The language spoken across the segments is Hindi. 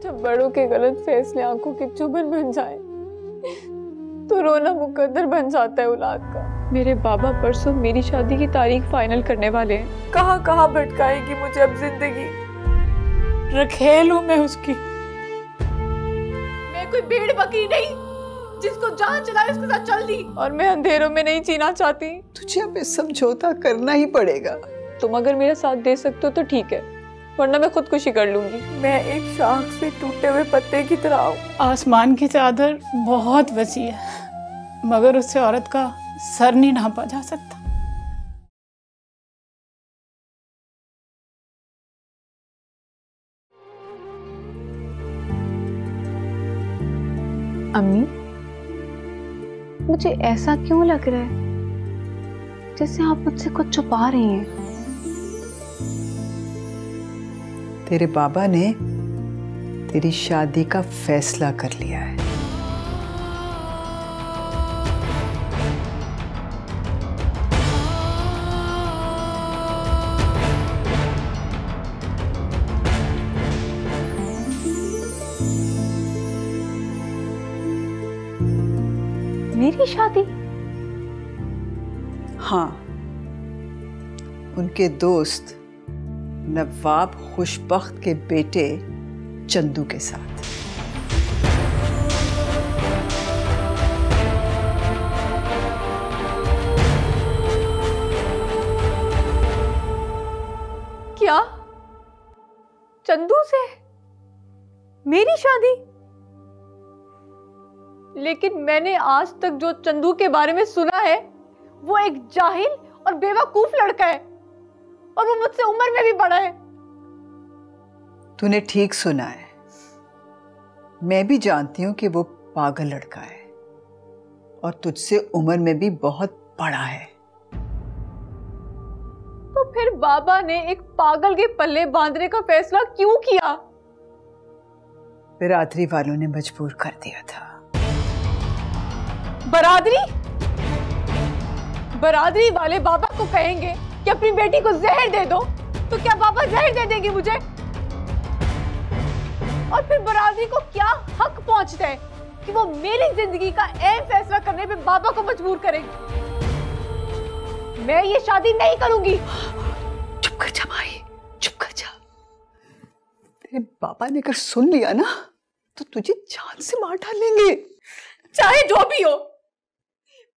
जब बड़ों के गलत फैसले आंखों की चुभन बन जाए तो रोना मुकद्दर बन जाता है औलाद का। मेरे बाबा परसों मेरी शादी की तारीख फाइनल करने वाले हैं। कहाँ कहाँ भटकाएगी मुझे अब जिंदगी। रखेल हूँ मैं उसकी। मैं कोई भेड़ बकरी नहीं जिसको जहाँ चलाए उसके साथ चल दी। और मैं अंधेरों में नहीं जीना चाहती। तुझे अब समझौता करना ही पड़ेगा। तुम अगर मेरा साथ दे सकते हो तो ठीक है, वरना मैं खुदकुशी कर लूंगी। मैं एक शाख से टूटे हुए पत्ते की तरह हूँ। आसमान की चादर बहुत वसी है, मगर उससे औरत का सर नहीं ढांपा जा सकता। अम्मी, मुझे ऐसा क्यों लग रहा है जैसे आप मुझसे कुछ छुपा रही हैं? तेरे बाबा ने तेरी शादी का फैसला कर लिया है। मेरी शादी? हाँ, उनके दोस्त नवाब खुशबख्त के बेटे चंदू के साथ। क्या? चंदू से मेरी शादी? लेकिन मैंने आज तक जो चंदू के बारे में सुना है वो एक जाहिल और बेवकूफ लड़का है, और वो मुझसे उम्र में भी बड़ा है। तूने ठीक सुना है। मैं भी जानती हूं कि वो पागल लड़का है और तुझसे उम्र में भी बहुत बड़ा है। तो फिर बाबा ने एक पागल के पल्ले बांधने का फैसला क्यों किया? बिरादरी वालों ने मजबूर कर दिया था। बरादरी वाले बाबा को कहेंगे कि अपनी बेटी को जहर दे दो, तो क्या बाबा जहर दे देंगे मुझे? और फिर बरादरी को क्या हक पहुंचता है कि वो मेरी जिंदगी का अहम फैसला करने पे बाबा को मजबूर करेंगे? मैं ये शादी नहीं करूंगी। चुप कर जा भाई, चुप कर जा। तेरे बाबा ने अगर सुन लिया ना तो तुझे जान से मार डालेंगे। चाहे जो भी हो,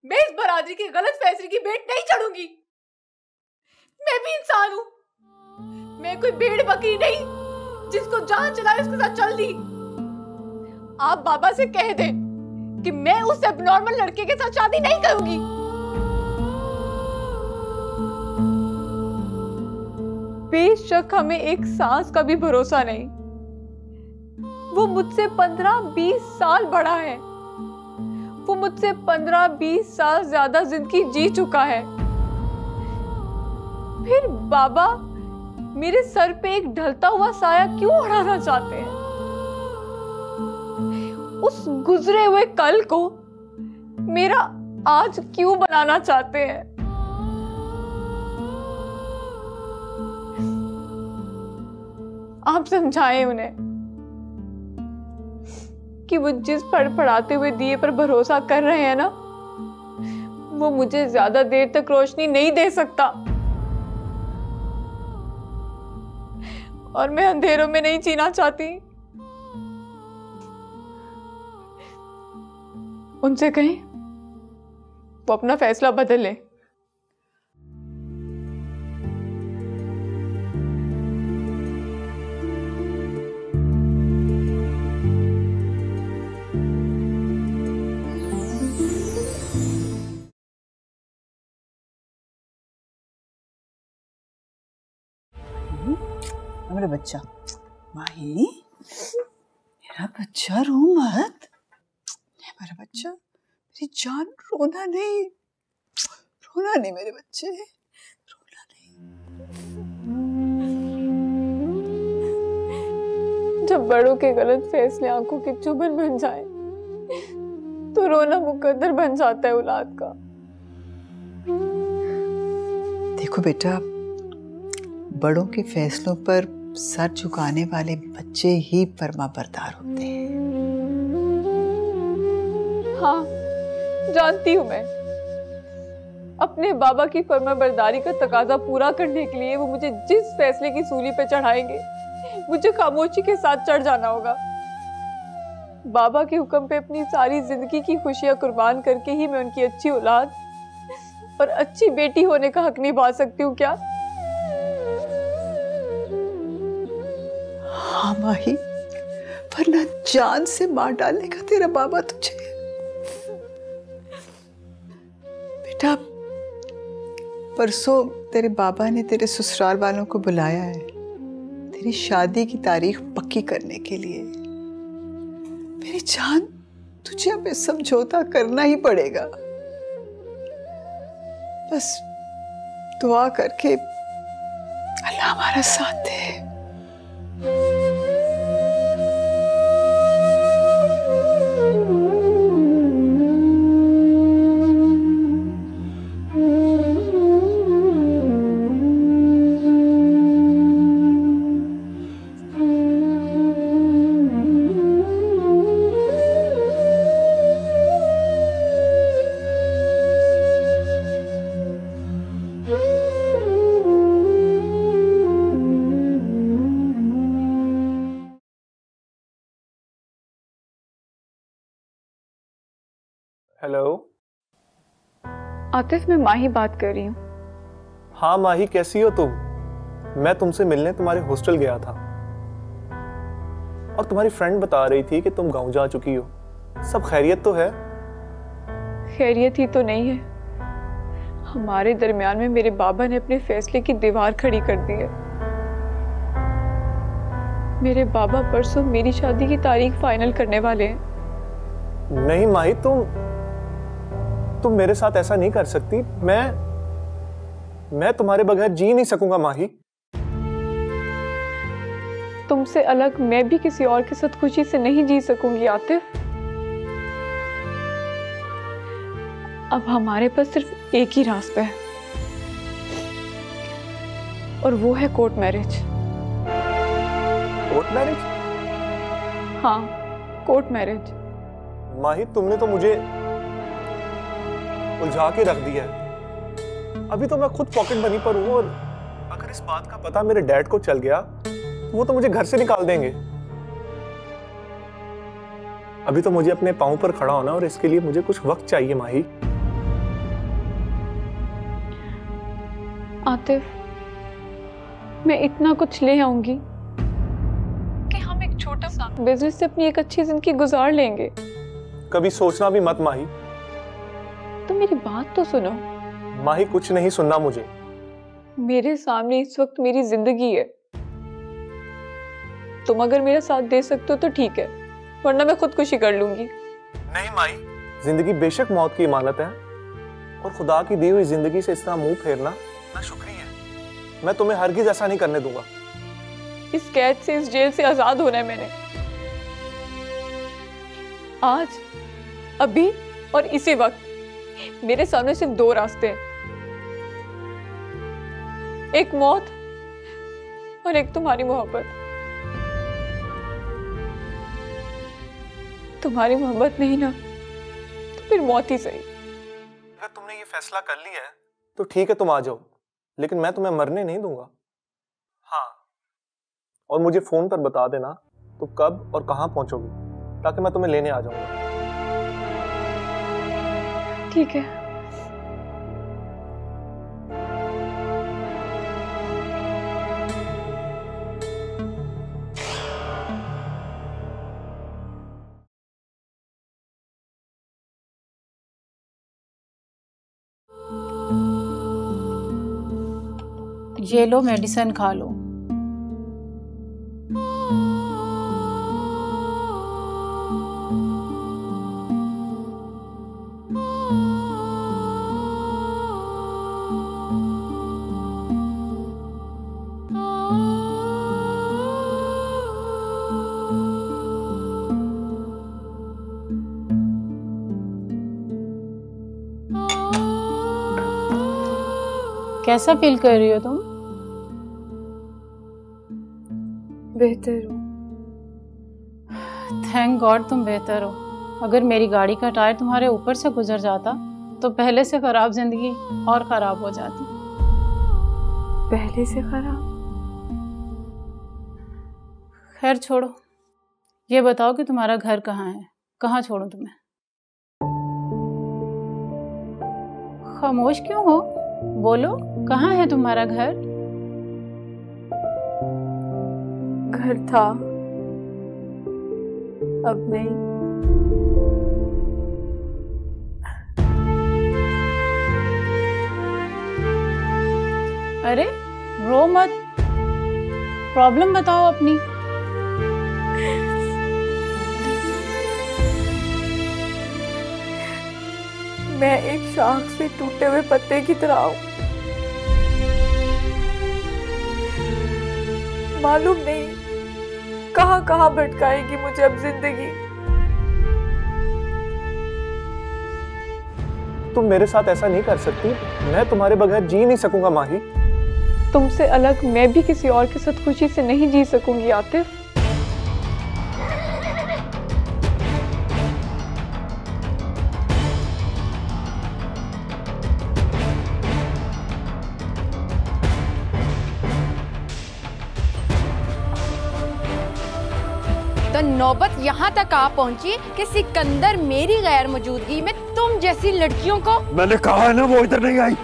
मैं इस बरादरी के गलत फैसले की भेंट नहीं चढ़ूंगी। मैं भी इंसान हूं। मैं कोई भेड़ बकरी नहीं जिसको जहां चलाए उसके साथ चल दी। आप बाबा से कह दें कि मैं उस एबनॉर्मल लड़के के साथ शादी नहीं करूंगी। बेशक हमें एक सांस का भी भरोसा नहीं। वो मुझसे 15-20 साल बड़ा है। वो मुझसे 15-20 साल ज्यादा जिंदगी जी चुका है। फिर बाबा मेरे सर पे एक ढलता हुआ साया क्यों उड़ाना चाहते हैं? उस गुजरे हुए कल को मेरा आज क्यों बनाना चाहते हैं? आप समझाएं उन्हें कि वो जिस फड़फड़ाते हुए दिए पर भरोसा कर रहे हैं ना, वो मुझे ज्यादा देर तक रोशनी नहीं दे सकता। और मैं अंधेरों में नहीं जीना चाहती। उनसे कहें वो अपना फैसला बदल ले। मेरा बच्चा माही, मेरा बच्चा रो मत। मेरा बच्चा, मेरी जान, रोना नहीं, रोना नहीं मेरे बच्चे, रोना नहीं। जब बड़ों के गलत फैसले आंखों की चुभन बन जाए तो रोना मुकद्दर बन जाता है औलाद का। देखो बेटा, बड़ों के फैसलों पर सर झुकाने वाले बच्चे ही फर्माबरदार होते हैं। हाँ, जानती हूँ मैं। अपने बाबा की फर्माबरदारी का तकाजा पूरा करने के लिए वो मुझे जिस फैसले की सूली पे चढ़ाएंगे, मुझे खामोशी के साथ चढ़ जाना होगा। बाबा के हुक्म पे अपनी सारी जिंदगी की खुशियां कुर्बान करके ही मैं उनकी अच्छी औलाद और अच्छी बेटी होने का हक निभा सकती हूँ क्या? हाँ माही, वरना जान से मार डालेगा तेरा बाबा तुझे। बेटा, परसों तेरे बाबा ने तेरे ससुराल वालों को बुलाया है तेरी शादी की तारीख पक्की करने के लिए। मेरी जान, तुझे अब समझौता करना ही पड़ेगा। बस दुआ करके अल्लाह हमारा साथ दे। हेलो। आतिफ, मैं माही बात कर रही हूँ। हाँ माही, कैसी हो तुम? मैं तुमसे मिलने तुम्हारे हॉस्टल गया था और तुम्हारी फ्रेंड बता रही थी कि तुम गांव जा चुकी हो। सब खैरियत तो है? खैरियत ही तो नहीं है। हमारे दरमियान में मेरे बाबा ने अपने फैसले की दीवार खड़ी कर दी है। मेरे बाबा परसों मेरी शादी की तारीख फाइनल करने वाले हैं। नहीं माही, तुम मेरे साथ ऐसा नहीं कर सकती। मैं तुम्हारे बगैर जी नहीं सकूंगा माही। तुमसे अलग मैं भी किसी और के साथ खुशी से नहीं जी सकूंगी आतिफ। अब हमारे पास सिर्फ एक ही रास्ता है और वो है कोर्ट मैरिज। Court marriage? हाँ, कोर्ट मैरिज। माही, तुमने तो मुझे उलझा के रख दिया है। अभी तो मैं खुद पॉकेट मनी पर हूं और अगर इस बात का पता मेरे डैड को चल गया तो वो तो मुझे घर से निकाल देंगे। अभी तो मुझे अपने पांव पर खड़ा होना और इसके लिए मुझे कुछ वक्त चाहिए माही। आतिफ, मैं इतना कुछ ले आऊंगी कि हम एक छोटा सा बिजनेस से अपनी एक अच्छी जिंदगी गुजार लेंगे। कभी सोचना भी मत माही। तो मेरी बात तो सुनो। माही, कुछ नहीं सुनना मुझे। मेरे सामने इस वक्त मेरी जिंदगी है। तुम अगर मेरा साथ दे सकते हो तो ठीक है, वरना मैं खुदकुशी कर लूंगी। नहीं माही, जिंदगी बेशक मौत की इमानत है और खुदा की दी हुई जिंदगी से इस तरह मुंह फेरना ना शुक्रिया है। मैं तुम्हें हरगिज ऐसा नहीं करने दूंगा। इस कैद से, इस जेल से आजाद होना है मैंने। आज, अभी और इसी वक्त मेरे सामने सिर्फ दो रास्ते हैं, एक मौत और एक तुम्हारी मोहब्बत। तुम्हारी मोहब्बत नहीं ना, तो फिर मौत ही सही। अगर तुमने ये फैसला कर लिया है तो ठीक है, तुम आ जाओ, लेकिन मैं तुम्हें मरने नहीं दूंगा। हाँ, और मुझे फोन पर बता देना तुम कब और कहां पहुंचोगी, ताकि मैं तुम्हें लेने आ जाऊंगा। ठीक है। ये लो, मेडिसिन खा लो। कैसा फील कर रही हो तुम? बेहतर हूँ। थैंक गॉड तुम बेहतर हो। अगर मेरी गाड़ी का टायर तुम्हारे ऊपर से गुजर जाता तो पहले से खराब जिंदगी और खराब हो जाती। पहले से खराब? खैर छोड़ो, ये बताओ कि तुम्हारा घर कहाँ है, कहाँ छोड़ूं तुम्हें? खामोश क्यों हो, बोलो, कहाँ है तुम्हारा घर? घर था, अब नहीं। अरे रो मत, प्रॉब्लम बताओ अपनी। मैं एक शाख से टूटे हुए पत्ते की तरह हूं। मालूम नहीं कहां कहां भटकाएगी मुझे अब जिंदगी। तुम मेरे साथ ऐसा नहीं कर सकती। मैं तुम्हारे बगैर जी नहीं सकूंगा माही। तुमसे अलग मैं भी किसी और के साथ खुशी से नहीं जी सकूंगी आतिफ। तो नौबत यहाँ तक आ पहुँची कि सिकंदर मेरी गैर मौजूदगी में तुम जैसी लड़कियों को। मैंने कहा है ना वो इधर नहीं आई।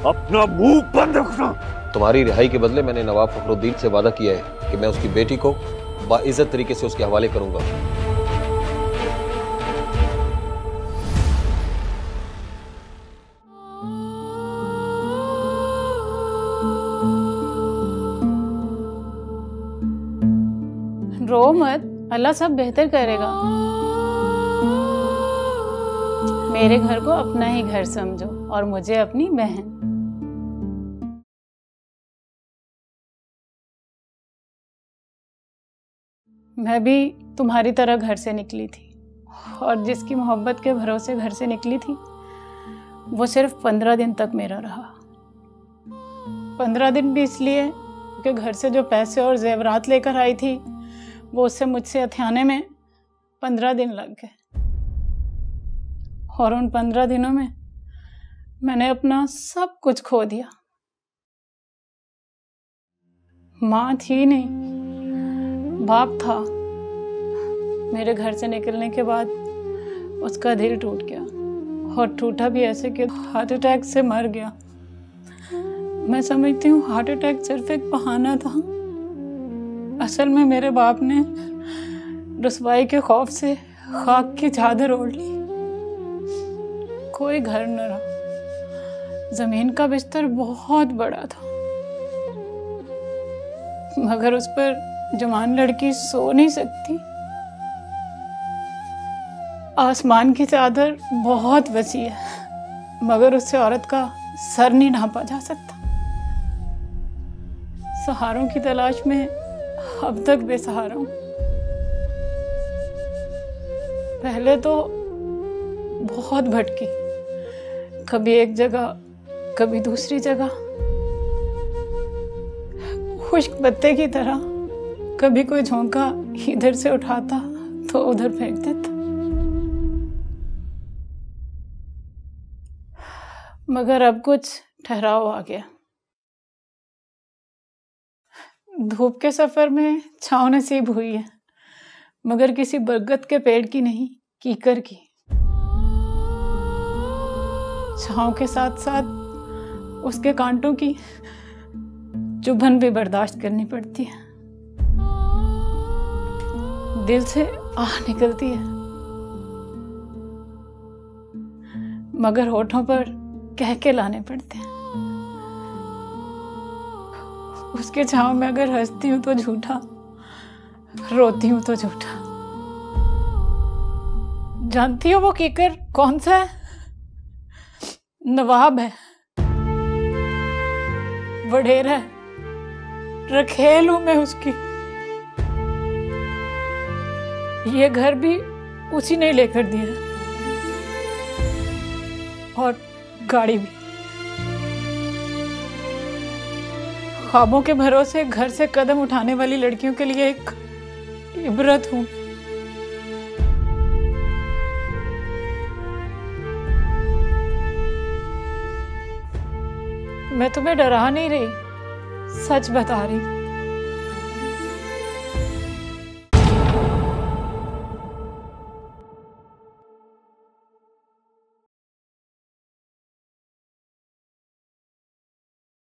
अपना मुंह बंद रखना। तुम्हारी रिहाई के बदले मैंने नवाब फखरुद्दीन से वादा किया है कि मैं उसकी बेटी को बाइज्जत तरीके से उसके हवाले करूंगा। रो मत, अल्लाह सब बेहतर करेगा। मेरे घर को अपना ही घर समझो और मुझे अपनी बहन। मैं भी तुम्हारी तरह घर से निकली थी और जिसकी मोहब्बत के भरोसे घर से निकली थी वो सिर्फ 15 दिन तक मेरा रहा। 15 दिन भी इसलिए कि घर से जो पैसे और जेवरात लेकर आई थी वो उससे मुझसे हथियाने में 15 दिन लग गए। और उन 15 दिनों में मैंने अपना सब कुछ खो दिया। माँ थी नहीं, बाप था। मेरे घर से निकलने के बाद उसका दिल टूट गया और टूटा भी ऐसे कि हार्ट अटैक से मर गया। मैं समझती हूँ हार्ट अटैक सिर्फ एक बहाना था। असल में मेरे बाप ने रुसवाई के खौफ से खाक की चादर ओढ़ ली। कोई घर न रहा। जमीन का बिस्तर बहुत बड़ा था मगर उस पर जवान लड़की सो नहीं सकती। आसमान की चादर बहुत वसी है मगर उससे औरत का सर नहीं नापा जा सकता। सहारों की तलाश में अब तक बेसहारा हूं। पहले तो बहुत भटकी, कभी एक जगह कभी दूसरी जगह, खुश्क पत्ते की तरह। कभी कोई झोंका इधर से उठाता तो उधर फेंक देता। मगर अब कुछ ठहराव आ गया। धूप के सफर में छांव नसीब हुई है मगर किसी बरगद के पेड़ की नहीं, कीकर की। छांव के साथ साथ उसके कांटों की चुभन भी बर्दाश्त करनी पड़ती है। दिल से आह निकलती है मगर होठों पर कह के लाने पड़ते हैं। उसके छांव में अगर हंसती हूं तो झूठा, रोती हूं तो झूठा। जानती हो वो कीकर कौन सा है? नवाब है, वडेरा है, रखेल हूं मैं उसकी। ये घर भी उसी ने लेकर दिया और गाड़ी भी। ख्वाबों के भरोसे घर से कदम उठाने वाली लड़कियों के लिए एक इबरत हूँ। मैं तुम्हें डरा नहीं रही, सच बता रही।